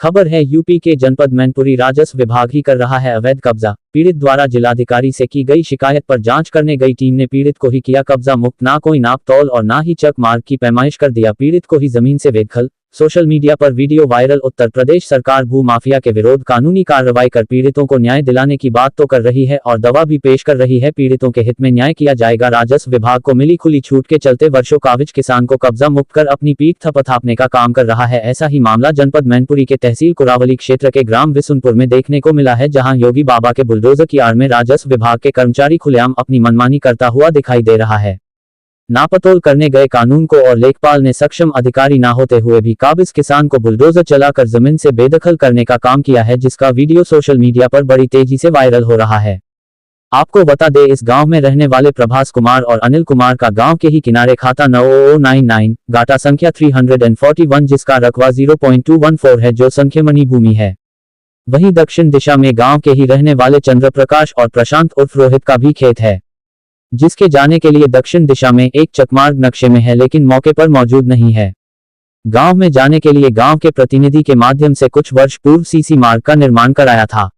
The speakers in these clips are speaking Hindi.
खबर है यूपी के जनपद मैनपुरी राजस्व विभाग ही कर रहा है अवैध कब्जा। पीड़ित द्वारा जिलाधिकारी से की गई शिकायत पर जांच करने गई टीम ने पीड़ित को ही किया कब्जा मुक्त। ना कोई नाप तौल और ना ही चक मार्ग की पैमाइश कर दिया, पीड़ित को ही जमीन से बेदखल। सोशल मीडिया पर वीडियो वायरल। उत्तर प्रदेश सरकार भू माफिया के विरोध कानूनी कार्रवाई कर पीड़ितों को न्याय दिलाने की बात तो कर रही है और दवा भी पेश कर रही है। पीड़ितों के हित में न्याय किया जाएगा। राजस्व विभाग को मिली खुली छूट के चलते वर्षों काबिज किसान को कब्जा मुक्त कर अपनी पीठ थपथापने का काम कर रहा है। ऐसा ही मामला जनपद मैनपुरी के तहसील कुरावली क्षेत्र के ग्राम विसुनपुर में देखने को मिला है, जहां योगी बाबा के बुलडोजर की आड़ में राजस्व विभाग के कर्मचारी खुलेआम अपनी मनमानी करता हुआ दिखाई दे रहा है। नापतोल करने गए कानून को और लेखपाल ने सक्षम अधिकारी न होते हुए भी काबिज किसान को बुलडोजर चलाकर जमीन से बेदखल करने का काम किया है, जिसका वीडियो सोशल मीडिया पर बड़ी तेजी से वायरल हो रहा है। आपको बता दें, इस गांव में रहने वाले प्रभास कुमार और अनिल कुमार का गांव के ही किनारे खाता 9099 गाटा संख्या 341, जिसका रकबा 0.214 है, जो संख्यमणि भूमि है। वहीं दक्षिण दिशा में गांव के ही रहने वाले चंद्रप्रकाश और प्रशांत उर्फ रोहित का भी खेत है, जिसके जाने के लिए दक्षिण दिशा में एक चकमार्ग नक्शे में है, लेकिन मौके पर मौजूद नहीं है। गांव में जाने के लिए गांव के प्रतिनिधि के माध्यम से कुछ वर्ष पूर्व सीसी मार्ग का निर्माण कराया था।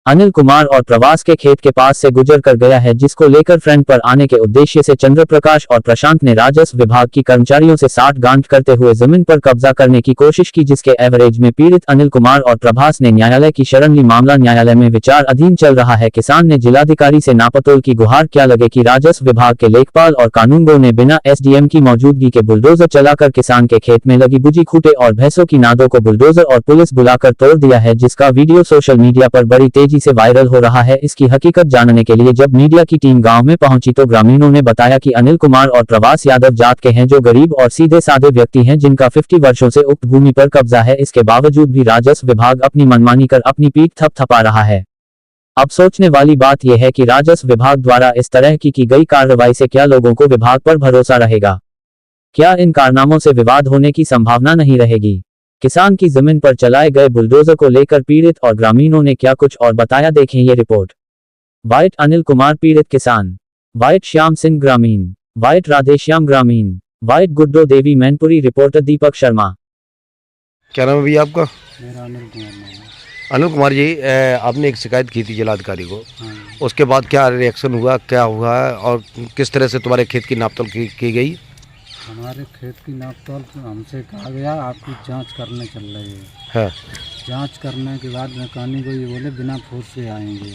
अनिल कुमार और प्रवास के खेत के पास से गुजर कर गया है, जिसको लेकर फ्रंट पर आने के उद्देश्य से चंद्रप्रकाश और प्रशांत ने राजस्व विभाग की कर्मचारियों से साठगांठ करते हुए जमीन पर कब्जा करने की कोशिश की, जिसके एवरेज में पीड़ित अनिल कुमार और प्रभास ने न्यायालय की शरण ली। मामला न्यायालय में विचार अधीन चल रहा है। किसान ने जिलाधिकारी से नापतोल की गुहार क्या लगे कि राजस्व विभाग के लेखपाल और कानूनगो ने बिना एसडीएम की मौजूदगी के बुलडोजर चलाकर किसान के खेत में लगी बुझी खूंटे और भैंसों की नादों को बुलडोजर और पुलिस बुलाकर तोड़ दिया है, जिसका वीडियो सोशल मीडिया पर बड़ी तेजी से वायरल हो रहा है। इसकी हकीकत जानने के लिए जब मीडिया की टीम गांव में पहुंची तो ग्रामीणों ने बताया कि अनिल कुमार और प्रवास यादव जात के हैं, जो गरीब और सीधे साधे व्यक्ति हैं, जिनका 50 वर्षों से उक्त भूमि पर कब्जा है। इसके बावजूद भी राजस्व विभाग अपनी मनमानी कर अपनी पीठ थपथपा रहा है। अब सोचने वाली बात यह है कि राजस्व विभाग द्वारा इस तरह की गई कार्रवाई से क्या लोगों को विभाग पर भरोसा रहेगा? क्या इन कारनामों से विवाद होने की संभावना नहीं रहेगी? किसान की जमीन पर चलाए गए बुलडोजर को लेकर पीड़ित और ग्रामीणों ने क्या कुछ और बताया, देखें ये रिपोर्ट। वाइट अनिल कुमार पीड़ित किसान, वाइट श्याम सिंह ग्रामीण, वाइट राधेश्याम ग्रामीण, वाइट गुड्डो देवी मैनपुरी। रिपोर्टर दीपक शर्मा। क्या नाम है भैया आपका? मेरा अनिल कुमार नाम है। अनिल कुमार जी, आपने एक शिकायत की थी जिलाधिकारी को, हाँ। उसके बाद क्या रिएक्शन हुआ, क्या हुआ और किस तरह से तुम्हारे खेत की नापतोल की गई? हमारे खेत की नापतोल हमसे कहा गया आपकी जांच करने चल रही है। हाँ। जांच करने के बाद मैकेनिक को ये बोले बिना फोर्स से आएंगे।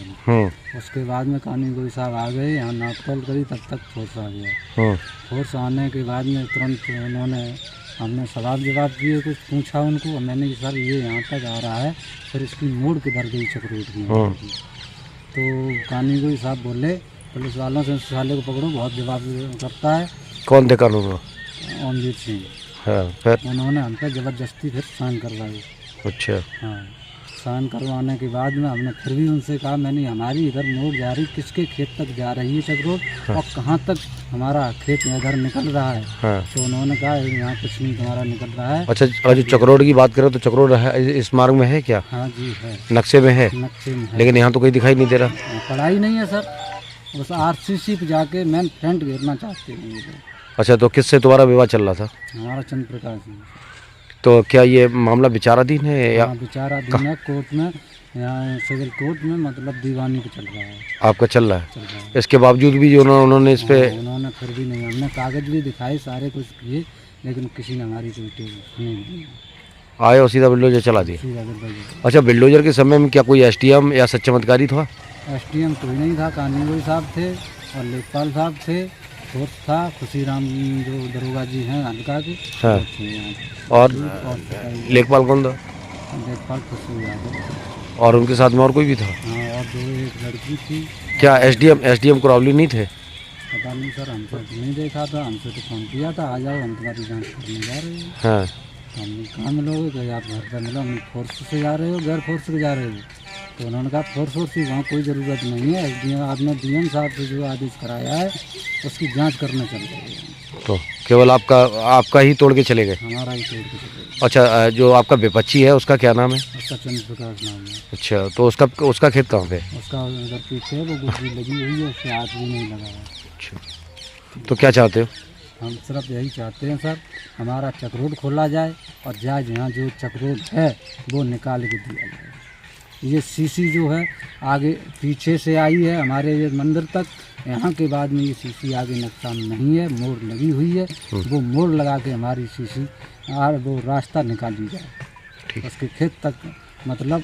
उसके बाद मैकेनिक को साहब आ गए, यहाँ नापतोल करी, तब तक फोर्स आ गया। फोर्स आने के बाद में तुरंत उन्होंने हमने सवाल जवाब दिए, कुछ पूछा उनको, मैंने कि सर ये यहाँ तक आ रहा है, फिर इसकी मोड़ किधर गई चक्रोट की। तो मैकेनिक को साहब बोले पुलिस वालों से साले को पकड़ो, बहुत जवाब करता है। कौन थे कानून? ओमजीत सिंह। हाँ, फिर उन्होंने हम पे ज़बरदस्ती फिर साइन करवाई। अच्छा। हाँ, साइन करवाने के बाद में हमने फिर भी उनसे कहा, मैंने हमारी इधर मोड़ जा रही, किसके खेत तक जा रही है चक्रोट, और कहाँ तक हमारा खेत इधर निकल रहा है। हाँ। तो उन्होंने कहा यहाँ कुछ नहीं तुम्हारा निकल रहा है। अच्छा, और जो चक्रोट की बात करें तो चक्रोट इस मार्ग में है क्या? हाँ जी है, नक्शे में है, नक्शे में है, लेकिन यहाँ तो कोई दिखाई नहीं दे रहा। पढ़ाई नहीं है सर, बस आरसीसी पे जाके मेन फ्रंट घेरना चाहते हैं। अच्छा, तो किससे तुम्हारा विवाद चल रहा था? हमारा चंद्र प्रकाश जी। तो क्या ये मामला विचाराधीन है या? विचाराधीन है कोर्ट में, यहाँ सिविल कोर्ट में, मतलब दीवानी पे चल रहा है। आपका चल रहा चल रहा है। इसके बावजूद भी जो उन्होंने इस पे उन्होंने फिर भी नहीं, हमने कागज भी दिखाए, सारे कुछ किए, लेकिन किसी ने हमारी कोई नहीं दी। आए और सीधा बिल्डोजर चला दिया। अच्छा, बिल्डोजर के समय में क्या कोई एसडीएम या सक्षम अधिकारी था? एसडीएम कोई नहीं था, कानूनगो साहब थे और लेखपाल साहब थे, फोर्स था खुशीराम जो दरोगा जी हैं हल्का के। हाँ। और लेखपाल कौन था? लेखपाल खुशी यादव। और उनके साथ में और कोई भी था? हाँ, और दो एक लड़की थी। क्या एसडीएम कुरावली नहीं थे? पता नहीं सर, हमसे तो नहीं देखा था, हमसे तो फोन किया था, आ जाओ हम तुम्हारी जांच करने जा रहे हैं। हाँ। हमने कहाँ मिलोगे, कि आप घर पर मिलो, हम फोर्स से जा रहे हो, गैर फोर्स से जा रहे हो? तो उन्होंने कहा फोर्स की वहाँ कोई ज़रूरत नहीं है, एसडीएम आपने डीएम साहब से जो आदेश कराया है उसकी जांच करने चल रही है। तो केवल आपका ही तोड़ के चले गए? हमारा ही तोड़ के चले गए। अच्छा, जो आपका विपक्षी है उसका क्या नाम है? उसका चंद्र प्रकाश नाम है। अच्छा, तो उसका खेत कहाँ पे? उसका उधर पीछे वो गुजरी लगी हुई है, उसके हाथ भी नहीं लगा है। अच्छा, तो क्या चाहते हो? हम सिर्फ यही चाहते हैं सर, हमारा चक रोड खोला जाए और जायज़ यहाँ जो चक रोड है वो निकाल के दिया जाए। ये सीसी जो है आगे पीछे से आई है हमारे ये मंदिर तक, यहाँ के बाद में ये सीसी आगे नुकसान नहीं है, मोड़ लगी हुई है, वो मोड़ लगा के हमारी सीसी और वो रास्ता निकाली जाए उसके खेत तक, मतलब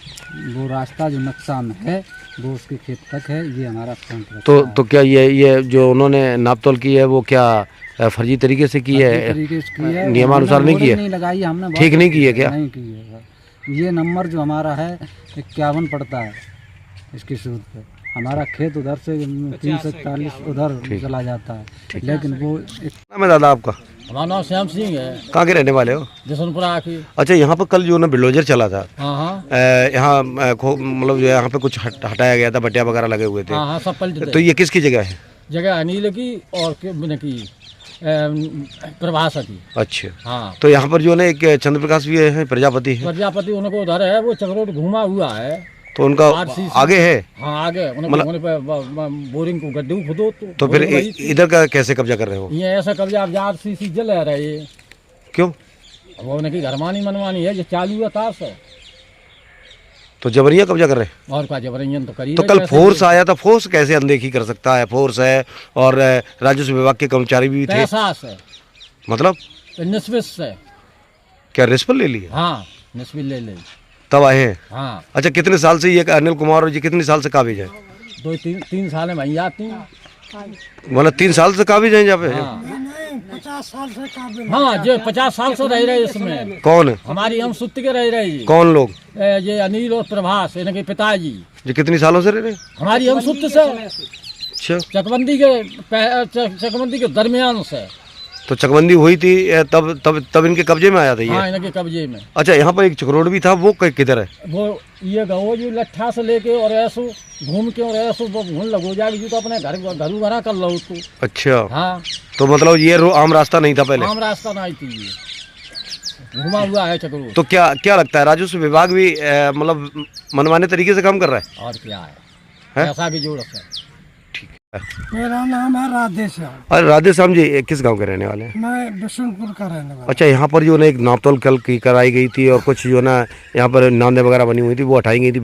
वो रास्ता जो नुकसान है वो उसके खेत तक है, ये हमारा फ्रंट रास्ता है। तो क्या ये जो उन्होंने नापतोल की है वो क्या फर्जी तरीके से की है, तरीके से की है, नियमानुसार नहीं की है, नहीं लगाई हमने, ठीक नहीं की है क्या? नहीं की है सर। ये नंबर जो हमारा है 51 पड़ता है इसकी सूद पे, हमारा खेत उधर से 340 उधर चला जाता है, लेकिन वो नाम है दादा आपका? हमारा नाम श्याम सिंह है, कहाँ के रहने वाले हो? जसवंतपुरा आके। अच्छा, यहाँ पर कल जो ना बिल्डोजर चला था, हाँ, यहाँ मतलब जो यहाँ पे कुछ हटाया गया था, बटिया वगैरह लगे हुए थे, हाँ, सब पलट तो ये किसकी जगह है? जगह अनिल की और की प्रभास की। अच्छा, हाँ, तो यहाँ पर जो है एक चंद्र प्रकाश भी है, प्रजापति है, प्रजापति उनको उधर है, वो चक्रोट घुमा हुआ है, तो उनका आगे है। हाँ आगे उन्होंने बोरिंग को गड्ढे खुदो तो फिर इधर का कैसे कब्जा कर रहे हो? ये ऐसा कब्जा आप RCC जल रहे, क्यों? वो उनकी घरमानी मनमानी है, जो चालू है तार से, तो जबरिया कब्जा कर रहे हैं। और का जबरन तो करी। तो कल फोर्स आया था, फोर्स कैसे अनदेखी कर सकता है? फोर्स है और राजस्व विभाग के कर्मचारी भी थे, एहसास है, मतलब निस्बित से। क्या रिश्वत ले लिया? हाँ, निस्बित ले तब आए हैं। हाँ, अच्छा, कितने साल से ये अनिल कुमार और ये कितने साल से काबिज है? 2-3 साल में वहीं आती। मतलब 3 साल से काबिज है यहाँ पे? हाँ, 50 साल से काबिज। हाँ, जो 50 साल से रह रहे इसमें। कौन है? हमारी हम सुत्ती के रह रहे। कौन लोग? ये अनिल और प्रभास, इनके पिताजी। जो कितनी सालों से रह रहे? हमारी हम सुत्त से। अच्छा, चकबंदी के दरमियान से। तो चकबंदी हुई थी तब इनके कब्जे में आया था ये? हाँ, इनके कब्जे में। अच्छा, यहाँ पर एक चक्रोड भी था, वो किधर है? वो ये गाँव जो लट्ठा से लेके और ऐसो घूम के और ऐसो घूम लगो जाएगी, जो तो अपने घर कर लो उसको। अच्छा, हाँ, तो मतलब ये आम रास्ता नहीं था पहले? आम रास्ता नहीं थी, ये घुमा हुआ है चक्रोड। तो क्या लगता है राजस्व विभाग भी मतलब मनमाने तरीके से काम कर रहा है? और क्या है? ऐसा भी जोड़ है। मेरा नाम है राधे श्याम। अरे राधे श्याम जी, किस गांव के रहने वाले हैं? मैं बिशनपुर का रहने वाला। अच्छा, यहाँ पर जो ना एक नापतोल कल की कराई गई थी और कुछ जो ना यहाँ पर नांदे वगैरह बनी हुई थी, वो हटाई गई थी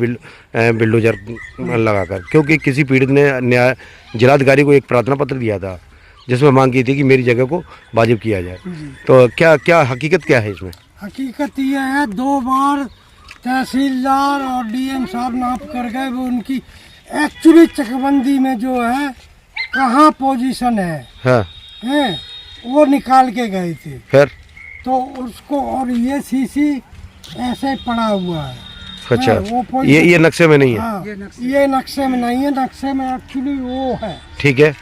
बिल्डोजर लगाकर, क्योंकि किसी पीड़ित ने जिलाधिकारी को एक प्रार्थना पत्र दिया था जिसमें मांग की थी कि मेरी जगह को वाजिब किया जाए। तो क्या हकीकत क्या है इसमें? हकीकत ये है, 2 बार तहसीलदार और DM साहब नाप कर गए, वो उनकी एक्चुअली चकबंदी में जो है कहाँ पोजीशन है वो निकाल के गए थे, फिर तो उसको, और ये सीसी ऐसे पड़ा हुआ है। अच्छा, वो ये नक्शे में नहीं है? हाँ, ये नक्शे में नहीं है, नक्शे में एक्चुअली वो है। ठीक है,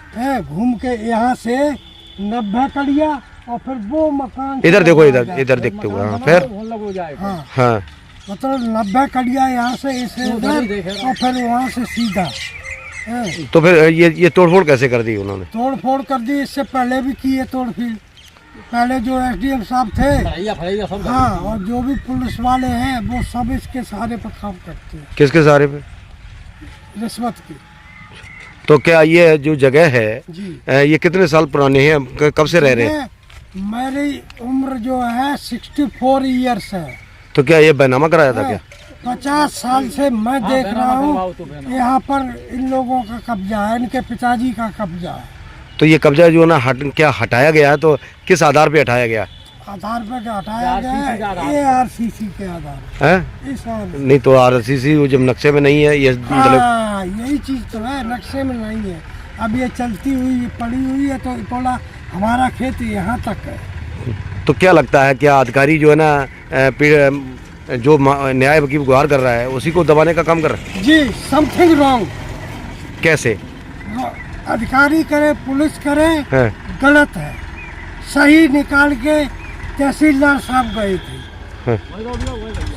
घूम के यहाँ से 90 कड़िया और फिर वो मकान इधर देखो, इधर देखते हुए। हाँ, फिर हाँ, मतलब 90 कड़िया यहाँ से इसे उधर और फिर वहाँ से सीधा। तो फिर ये तोड़फोड़ कैसे कर दी उन्होंने? तोड़फोड़ कर दी, इससे पहले भी की है तोड़फोड़। पहले जो SDM साहब थे, हाँ, और जो भी पुलिस वाले हैं वो सब इसके सहारे पर काम करते हैं। किसके सहारे पे? रिश्वत की। तो क्या ये जो जगह है ये कितने साल पुरानी है, कब से रह रहे हैं? मेरी उम्र जो है 64 ईयर्स है। तो क्या ये बैनामा कराया था क्या? 50 साल से मैं देख रहा हूँ यहाँ पर इन लोगों का कब्जा है, इनके पिताजी का कब्जा है। तो ये कब्जा जो है ना क्या हटाया गया है, तो किस आधार पे हटाया गया? आधार पे हटाया गया है, ARCC के आधार है। नहीं तो RCC जब नक्शे में नहीं है ये, मतलब यही चीज तो है, नक्शे में नहीं है। अब ये चलती हुई पड़ी हुई है, तो थोड़ा हमारा खेत यहाँ तक है। तो क्या लगता है, क्या अधिकारी जो है ना जो न्याय की गुहार कर रहा है उसी को दबाने का काम कर रहा है? जी, समथिंग रॉन्ग। कैसे? अधिकारी करे, पुलिस करे, गलत है। सही निकाल के तहसीलदार साहब गए थे,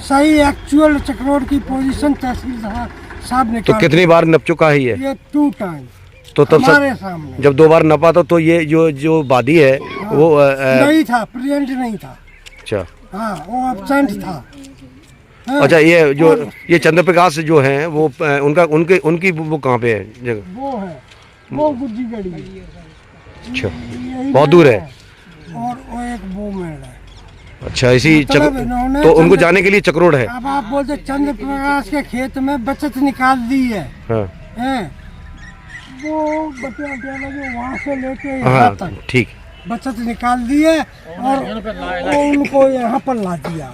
सही एक्चुअल चक्रोड की पोजीशन तहसीलदार साहब निकाल। तो कितनी बार नप चुका है ये 2 टाइम। तो तब हमारे सामने जब 2 बार नपा तो ये जो वादी है वो नहीं था, प्रेजेंट नहीं था। अच्छा, हाँ, वो एब्सेंट था। अच्छा, ये जो ये चंद्र प्रकाश जो हैं वो उनकी वो कहाँ पे है जगह? वो है, वो गुज्जी गड़ी। अच्छा, बहुत दूर है। और वो एक वुमेन है। अच्छा, इसी मतलब इन्होंने तो उनको चंद्र- जाने के लिए चक्रोड है। अब आप बोलते चंद्र प्रकाश के खेत में बचत निकाल दी है, हाँ हैं? वो बटिया जो वहाँ से लेके यहाँ हाँ तक ठीक। बचत निकाल दी है और वो उनको यहाँ पर ला दिया,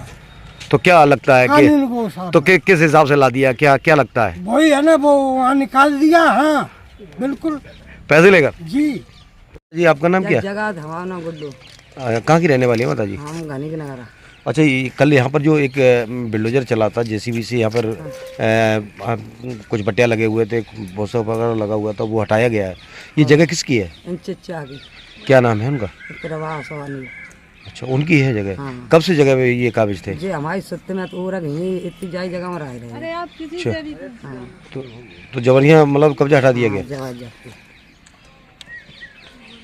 तो क्या लगता है कि कानून को साथ तो किस हिसाब से ला दिया, क्या क्या लगता है? वही है ना, वो वहाँ निकाल दिया। हाँ बिल्कुल पैसे लेकर। जी। जी आपका नाम क्या है? जगह धवाना गुड्डू, कहाँ की रहने वाली है माता जी? हम घनी के नगरा। अच्छा, ये कल यहाँ पर जो एक बिल्डोजर चला था जेसीबी से, यहाँ पर कुछ बटिया लगे हुए थे, भूसा वगैरह लगा हुआ था, वो हटाया गया है। ये जगह किसकी है? इन चिच्चा की क्या नाम है उनका? प्रवास वाली। अच्छा, उनकी है जगह। हाँ। कब से जगह पे ये काबिज थे? जे हमारी सत्य में तो रख ही इतनी जाई जगह में रह रहे। अच्छा, हाँ, तो जबरिया मतलब कब्जा हटा दिया गया। जगह जाती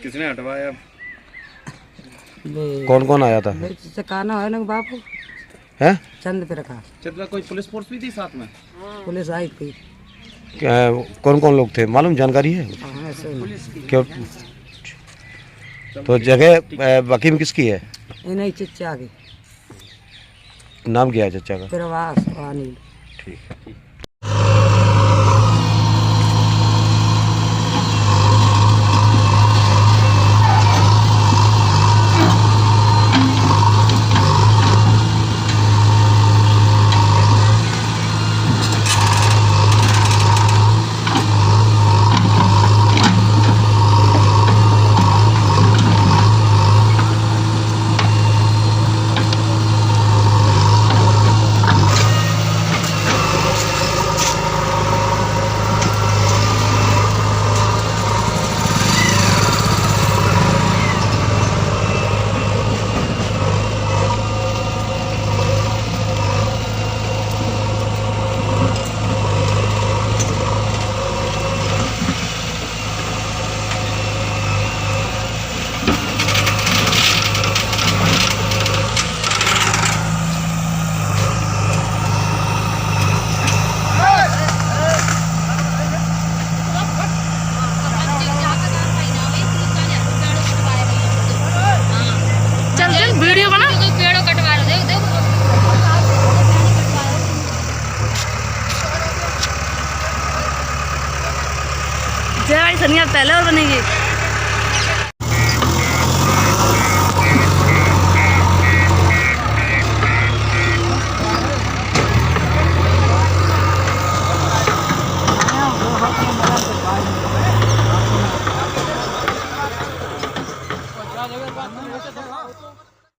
किसने हटवाया? कौन कौन आया था? चकाना है ना बापू, है चंद प्रकाश, चंद्रा कोई पुलिस फोर्स भी थी साथ में? पुलिस आई थी। कौन कौन लोग थे मालूम, जानकारी है हाँ, ऐसे ही। क्यों? तो जगह बाकी में किसकी है? इन्हीं चिच्चा की, नाम क्या है चचा का? प्रवास वाली। ठीक। वीडियो बना पेड़ों कटवा रहे देखो जय भाई सनिया पहले और बनेगी।